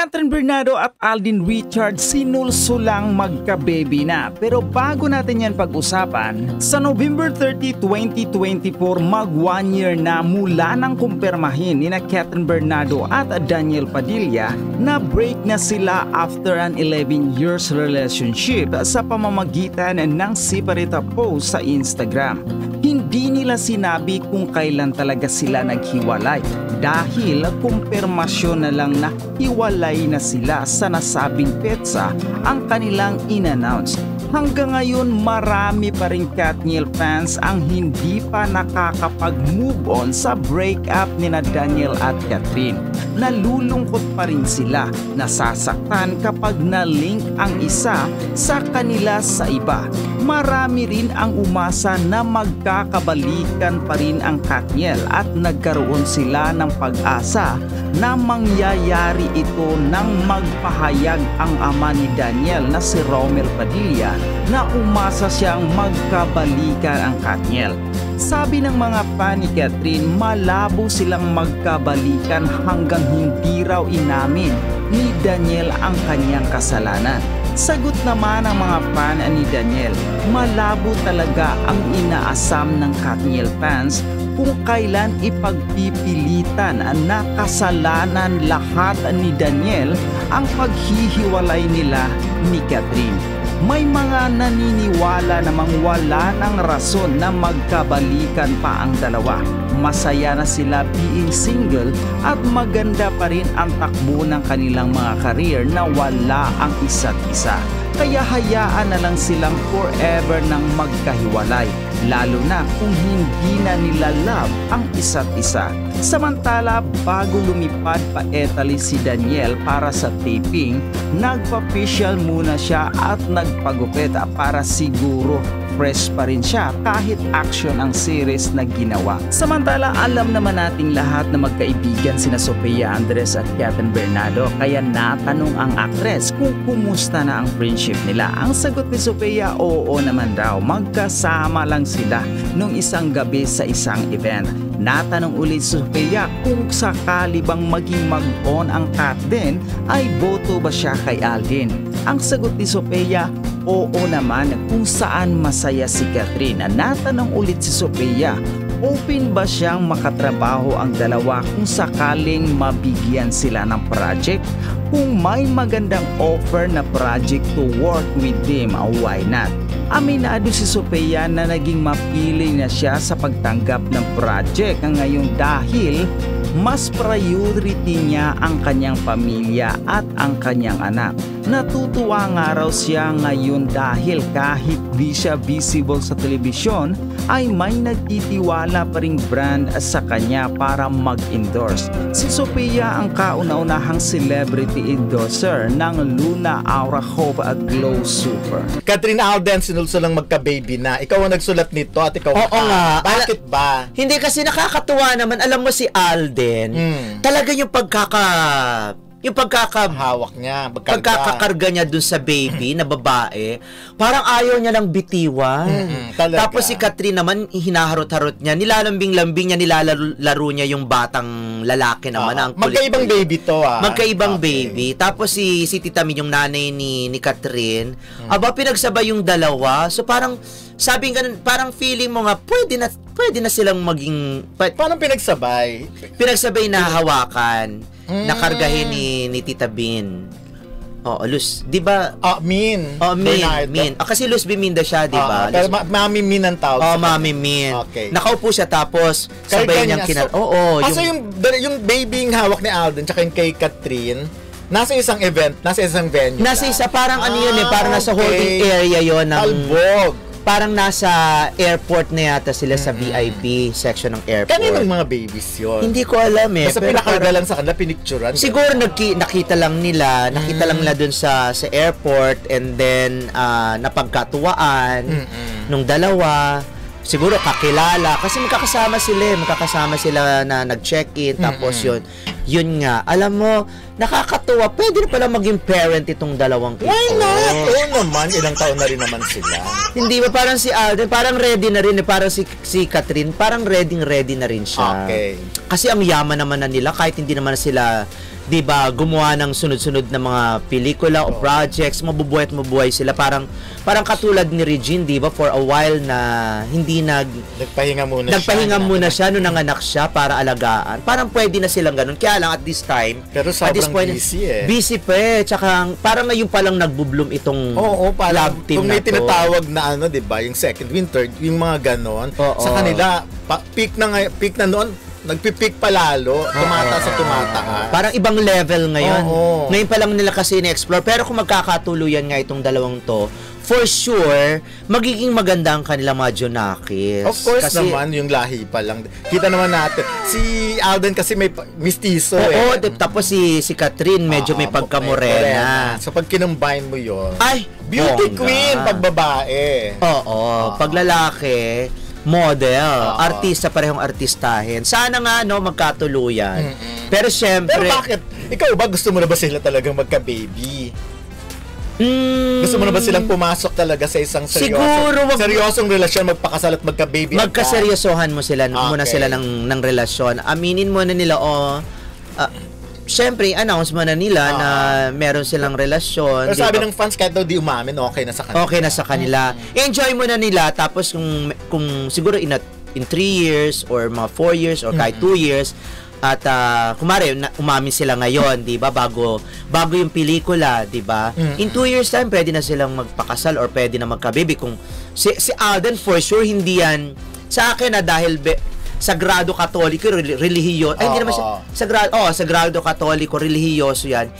Catherine Bernardo at Alden Richards sinulsulang magka-baby na. Pero bago natin yan pag-usapan, sa November 30, 2024, mag 1 year na mula nang kumpirmahin ni na Catherine Bernardo at Daniel Padilla na break na sila after an 11 years relationship sa pamamagitan ng separate post sa Instagram. Hindi nila sinabi kung kailan talaga sila naghiwalay dahil kumpirmasyon na lang na hiwalay na sila sa nasabing petsa ang kanilang in-announce. Hanggang ngayon marami pa rin Katniel fans ang hindi pa nakakapag-move on sa breakup ni na Daniel at Catherine. Nalulungkot pa rin sila, nasasaktan kapag na-link ang isa sa kanila sa iba. Marami rin ang umasa na magkakabalikan pa rin ang Katniel at nagkaroon sila ng pag-asa na mangyayari ito nang magpahayag ang ama ni Daniel na si Romel Padilla na umasa siyang magkabalikan ang Katniel. Sabi ng mga fan ni Catherine, malabo silang magkabalikan hanggang hindi raw inamin ni Daniel ang kanyang kasalanan. Sagot naman ng mga fan ni Daniel, malabo talaga ang inaasam ng Katniel fans kung kailan ipagpipilitan na kasalanan lahat ni Daniel ang paghihiwalay nila ni Catherine. May mga naniniwala namang wala ng rason na magkabalikan pa ang dalawa. Masaya na sila being single at maganda pa rin ang takbo ng kanilang mga career na wala ang isa't isa. Kaya hayaan na lang silang forever nang magkahiwalay, lalo na kung hindi na nila love ang isa't isa. Samantala, bago lumipad pa Italy si Daniel para sa taping, nagpa-facial muna siya at nagpagupit para siguro fresh pa rin siya kahit action ang series na ginawa. Samantala, alam naman nating lahat na magkaibigan sina Sofia Andres at Catherine Bernardo, kaya natanong ang actress kung kumusta na ang friendship nila. Ang sagot ni Sofia, oo naman daw, magkasama lang sila nung isang gabi sa isang event. Natanong ulit si Sofia kung sakali bang maging mag-on ang Kat din, ay boto ba siya kay Alden. Ang sagot ni Sofia, oo naman, kung saan masaya si Catherine. Natanong ulit si Sofia, open ba siyang makatrabaho ang dalawa kung sakaling mabigyan sila ng project? Kung may magandang offer na project to work with them, why not? Aminado si Sofia na naging mapili na siya sa pagtanggap ng project ngayon dahil mas priority niya ang kanyang pamilya at ang kanyang anak. Natutuwa nga raw siya ngayon dahil kahit di siya visible sa telebisyon ay may nagtitiwala pa ring brand sa kanya para mag-endorse. Si Sofia ang kauna-unahang celebrity endorser ng Luna Aura Hope at Glow Super. Catherine Alden, sinulsulang magka-baby na. Ikaw ang nagsulat nito at ikaw oo nga. Bakit ba? Hindi kasi nakakatuwa naman. Alam mo si Alden, talaga yung hawak niya, pagkakakarga niya dun sa baby na babae, parang ayaw niya lang bitiwan. Tapos si Catherine naman, hinaharot-harot niya, nilalambing-lambing niya, nilalaro niya yung batang lalaki naman. Ang magkaibang baby to Magkaibang baby. Tapos si Tita Min, yung nanay ni Catherine, aba pinagsabay yung dalawa. So parang, sabi nga, parang feeling mo nga, pwede na silang maging... Paano pinagsabay? Pinagsabay na hawakan. Nakargahin ni Tita Bin. Luz, 'di ba? Min. Min. Kasi Luz Biminda siya, 'di ba? Pero Mami Min ang tawag. Mami Min. Okay. Nakaupo siya tapos sabay niyang yung babying hawak ni Alden tsaka yung kay Catherine, nasa isang event, nasa isang venue. Nasa isa parang ano yun parang nasa holding area yon ng Albog. Parang nasa airport na yata sila sa VIP section ng airport. Kaninong mga babies yun? Hindi ko alam Basta pinakarga lang sa kanila, pinicturan. Siguro nakita lang nila dun sa airport and then napagkatuwaan nung dalawa. Siguro kakilala kasi magkakasama sila na nag-check-in tapos yun nga, alam mo, nakakatuwa, pwede na pala maging parent itong dalawang ito. Why not? Oo naman, ilang taon na rin naman sila. Hindi ba parang si Alden, parang ready na rin, parang si Catherine, parang ready na rin siya. Okay. Kasi ang yaman naman na nila, kahit hindi naman sila 'di ba, gumawa ng sunod-sunod na mga pelikula o projects, mabubuhay at mabubuhay sila. Parang katulad ni Regine, 'di ba, for a while na hindi nagpahinga muna siya nung nanganak siya para alagaan. Parang pwede na silang ganun. Kaya lang at this time, pero sobrang busy Busy pa eh. Tsaka parang ngayon pa lang nagbo-bloom itong parang love team kung may na to. tinatawag na 'di ba, yung second winter, yung mga ganon. Sa kanila, peak na noon, nagpipeak pa lalo, tumataas. Parang ibang level ngayon. Oo. Ngayon pa lang nila kasi na-explore. Pero kung magkakatuluyan nga itong dalawang to, for sure, magiging maganda ang kanilang mga Junakis. Of course kasi, naman, yung lahi pa lang. Kita naman natin. Si Alden kasi may mistiso tapos si Catherine medyo may pagkamorena. So pag kinumbine mo yun, ay, beauty queen pag babae. Pag lalaki, model, artista, parehong artistahin. Sana nga magkatuluyan. Pero syempre, pero bakit? Ikaw ba gusto mo na ba sila talagang magka-baby? Gusto mo na ba silang pumasok talaga sa isang seryosong relasyon, magpakasal at magka-baby? Magkaseryosohan mo sila muna sila ng relasyon. Aminin mo na nila syempre, announce mo na nila na meron silang relasyon. Pero sabi ng fans, kahit daw di umamin, okay na sa kanila. Okay na sa kanila. Enjoy mo na nila, tapos kung siguro in 3 years, or mga 4 years, or kahit 2 years, at kumare, umamin sila ngayon, di ba? Bago yung pelikula, di ba? In 2 years time, pwede na silang magpakasal or pwede na magka-baby. Kung si Alden, for sure, hindi yan sa akin dahil Sagrado Katoliko, relihiyoso. Ay, hindi naman siya. Sagrado Katoliko, relihiyoso yan.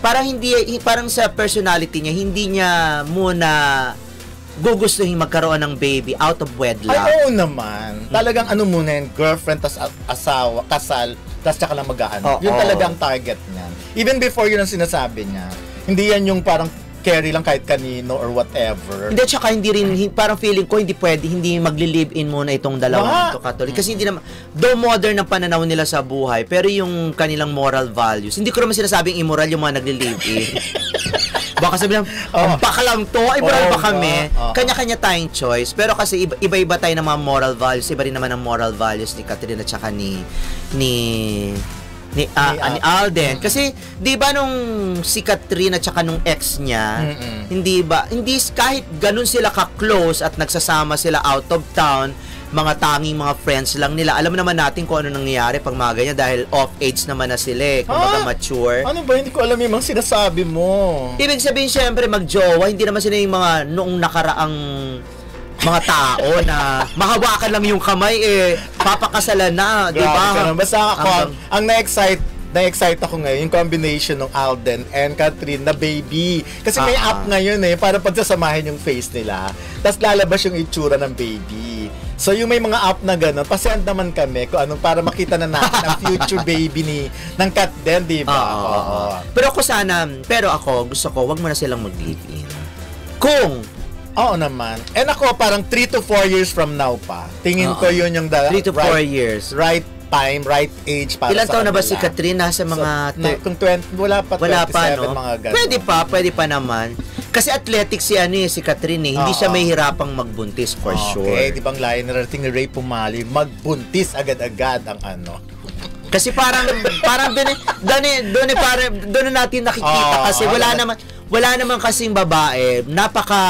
Parang sa personality niya, hindi niya muna gugustuhin magkaroon ng baby out of wedlock. Ay, oo naman. Talagang muna yan, girlfriend, tas asawa, kasal, tas tsaka lang mag-aano. Yun talagang target niya. Even before yun ang sinasabi niya. Hindi yan yung parang carry lang kahit kanino or whatever. Hindi, tsaka parang feeling ko hindi magli-live-in muna itong dalawang ito Catholic. Kasi hindi naman, though modern ang pananaw nila sa buhay, pero yung kanilang moral values, hindi ko naman sinasabing immoral yung mga nagli-live-in. Baka sabihin, baka lang to, immoral ba kami? Kanya-kanya tayong choice. Pero kasi iba-iba tayo ng mga moral values, iba rin naman ang moral values ni Catherine at saka ni Alden. Kasi, di ba nung si Catherine at saka nung ex niya, hindi kahit ganun sila ka-close at nagsasama sila out of town, mga tanging mga friends lang nila. Alam naman natin kung ano nangyayari pag mga ganyan dahil off-age naman na sila kumbaga mature. Ano ba? Hindi ko alam yung mga sinasabi mo. Ibig sabihin, syempre, mag-jowa, hindi naman sila yung mga noong nakaraang mga tao na mahawakan lang yung kamay papakasalan na, di ba? Basta ako, ang na-excite ako ngayon, yung combination ng Alden and Catherine na baby. Kasi may app ngayon para pagsasamahin yung face nila. Tapos lalabas yung itsura ng baby. So yung may mga app na gano'n, pasend naman kami kung anong para makita na natin ang future baby ng Cat din, di ba? Pero ako gusto ko, wag mo na silang mag-live-in. Oo naman. And ako, parang 3 to 4 years from now pa. Tingin ko yun yung 3 to 4 years. Right time, right age para ilan sa taon na ba kanila. si Catherine? Nasa mga... kung 20, wala pa 27, no? mga gano'n. Pwede pa naman. Kasi athletic si Catherine Hindi siya may hirapang magbuntis for sure. Okay, di bang lain narating ni Ray Pumali, magbuntis agad-agad ang Kasi parang doon natin nakikita kasi wala naman kasing babae, napaka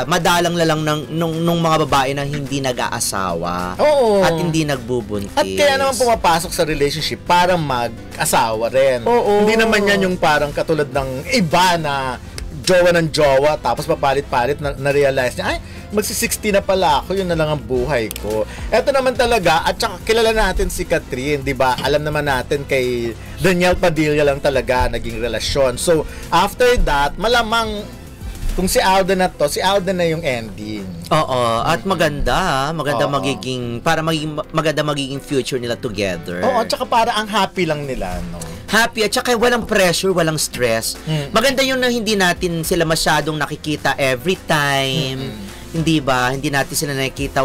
madalang na lang nung mga babae na hindi nag-aasawa at hindi nagbubuntis. At kaya naman pumapasok sa relationship para mag-asawa rin. Hindi naman yan yung parang katulad ng iba na jowa ng jowa tapos papalit-palit na-realize niya, ay, magsi-60 na pala ako, yun na lang ang buhay ko. Eto naman talaga, at saka kilala natin si Catherine, di ba? Alam naman natin kay Daniel Padilla lang talaga naging relasyon. So, after that, malamang kung si Alden na yung ending. At maganda magiging magiging future nila together. At saka para ang happy lang nila, no? Happy at saka walang pressure, walang stress. Maganda yung na hindi natin sila masyadong nakikita every time. Hindi ba? Hindi natin sila nakikita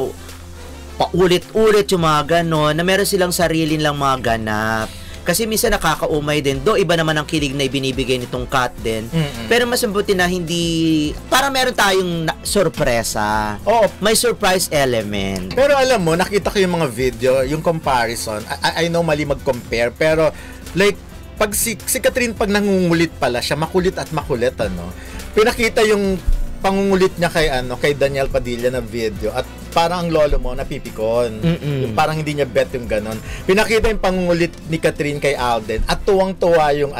paulit-ulit yung mga ganon, na meron silang sarili lang mga ganap. Kasi minsan nakakaumay din. Do iba naman ang kilig na ibinibigay nitong Cat din. Pero mas mabuti na hindi, para meron tayong sorpresa. May surprise element. Pero alam mo, nakita ko yung mga video, yung comparison. I know mali mag-compare, pero like pag si Catherine pag nangungulit pala siya, makulit at makulit, ano. Pinakita yung pangungulit niya kay Daniel Padilla na video at parang ang lolo mo napipikon. Yung parang hindi niya bet yung ganon. Pinakita yung pangungulit ni Catherine kay Alden at tuwang-tuwa yung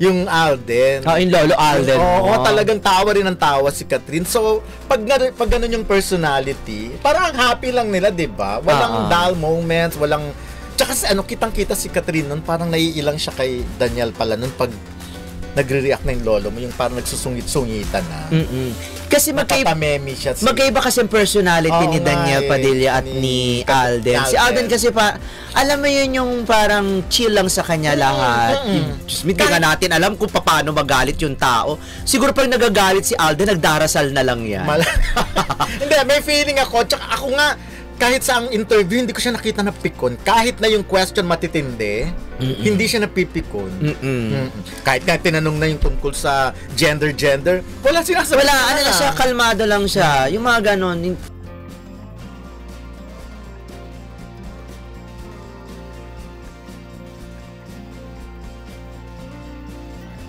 yung Alden. Yung lolo Alden. Oo, talagang tawa rin ang tawa si Catherine. So, pag ganun yung personality, parang ang happy lang nila, 'di ba? Walang dull moments, walang tsaka kitang-kita si Catherine nun, parang naiilang siya kay Daniel pala nun pag nagre-react na yung lolo mo, yung parang nagsusungit-sungitan na. Kasi natatamemi siya. Magkaiba kasi ang personality ni Daniel Padilla at ni Alden. Si Alden kasi alam mo yun yung parang chill lang sa kanya lahat. Hindi nga natin alam kung paano magalit yung tao. Siguro pag nagagalit si Alden, nagdarasal na lang yan. Hindi, may feeling ako. Tsaka ako nga, kahit sa ang interview, hindi ko siya nakita na pikon. Kahit na yung question matitindi, hindi siya napipikon. Kahit nga tinanong na yung tungkol sa gender, wala sinasabi. Wala, siya, kalmado lang siya. Yung mga ganon,